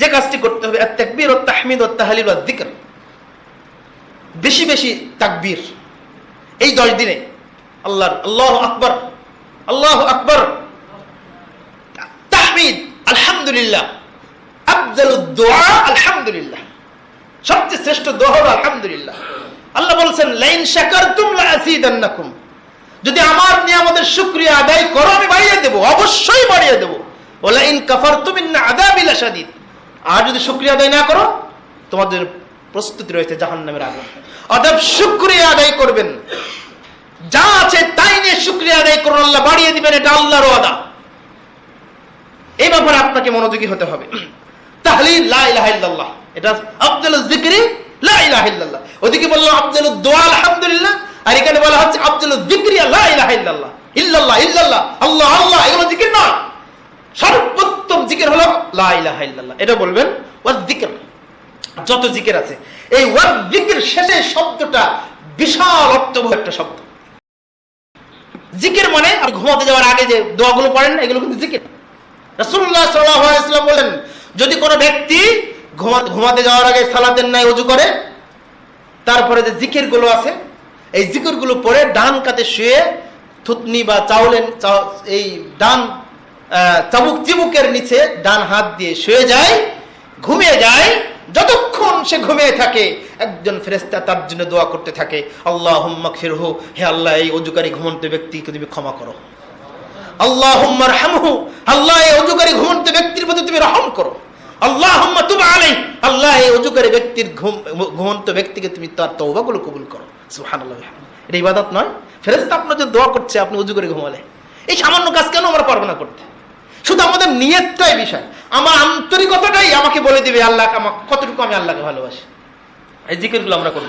যে কাজটি করতে হবে আত-তাকবীর ওয়াত তাহমিদ ওয়াত তাহলিল ওয়াত যিকর, বেশি বেশি তাকবীর এই 10 দিনে। আল্লাহু আকবার, আল্লাহু আকবার, তাহমিদ আলহামদুলিল্লাহ, আফজালুদ দুআ আলহামদুলিল্লাহ, সবচেয়ে শ্রেষ্ঠ দোয়া হলো আলহামদুলিল্লাহ। আল্লাহ বলেছেন লাইন শাকারতুম লাআযীদান্নাকুম, যদি আমার নিয়ামতের শুকরিয়া আদায় করো আমি বাড়িয়ে দেব, অবশ্যই বাড়িয়ে দেব। ওয়া ইন কাফারতুম ইন্না আযাবি লাশাদীদ, আর যদি শুকরিয়া আদায় না করো তোমাদের প্রস্তুতি রয়েছে জাহান্নামের আগুন। অতএব শুকরিয়া আদায় করবেন, যা আছে তাই নিয়ে শুকরিয়া আদায় করুন, আল্লাহ বাড়িয়ে দিবেন, এটা আল্লাহর ওয়াদা। এই ব্যাপারে আপনাকে মনোযোগী হতে হবে। তাহলিল লা ইলাহা ইল্লাল্লাহ, এটা আফজালুজ যিকরি লা ইলাহা ইল্লাল্লাহ। ওদিকে বললাম আফজালুদ দুআ আলহামদুলিল্লাহ, আর এখানে বলা হচ্ছে আফজালুজ যিকরি লা ইলাহা ইল্লাল্লাহ। ইল্লাল্লাহ ইল্লাল্লাহ আল্লাহ আল্লাহ এগুলো জিকির নয়, সর্বোত্তম জিকির হলো লা ইলাহা ইল্লাল্লাহ। এটা বলবেন ওয়াজ যিকর, যত জিকির আছে এই ওয়াজ যিকর শেষে শব্দটা বিশাল অর্থবহ একটা শব্দ। জিকির মানে আপনি ঘুমাতে যাওয়ার আগে যে দোয়াগুলো পড়েন না, এগুলো কিন্তু জিকির। রাসূলুল্লাহ সাল্লাল্লাহু আলাইহি ওয়াসাল্লাম বলেন, যদি কোনো ব্যক্তি ঘুমাতে যাওয়ার আগে সালাতের ন্যায় ওযু করে, তারপরে যে জিকিরগুলো আছে এই জিকিরগুলো পড়ে ডান কাতে শুয়ে থুতনি বা চাউলের এই ডান চিবুকের নিচে ডান হাত দিয়ে শুয়ে যায়, ঘুমিয়ে যায়, যতক্ষণ সে ঘুমিয়ে থাকে একজন ফেরেশতা তার জন্য দোয়া করতে থাকে, আল্লাহুম্মা গফিরহু, হে আল্লাহ এই ওযুকারী ঘুমন্ত ব্যক্তিকে তুমি ক্ষমা করো। আল্লাহুম্মা রহমহু, আল্লাহ এই ওযুকারী ঘুমন্ত ব্যক্তির প্রতি তুমি রহম করো। আল্লাহুম্মা তুব আলাইহি, আল্লাহ এই ওযুকারী ব্যক্তির ঘুমন্ত ব্যক্তিকে তুমি তার তওবাগুলো কবুল করো। সুবহানাল্লাহ। এটা ইবাদত নয়? ফেরেশতা আপনার যে দোয়া করছে আপনি ওযু করে ঘুমালে, এই সামান্য কাজ কেন আমরা পারবো না করতে? শুধু আমাদের নিয়তটাই বিষয়, আমার আন্তরিকতাটাই আমাকে বলে দিবে আল্লাহ কতটুকু আমি আল্লাহকে ভালোবাসি। এই জিকিরগুলো আমরা করব।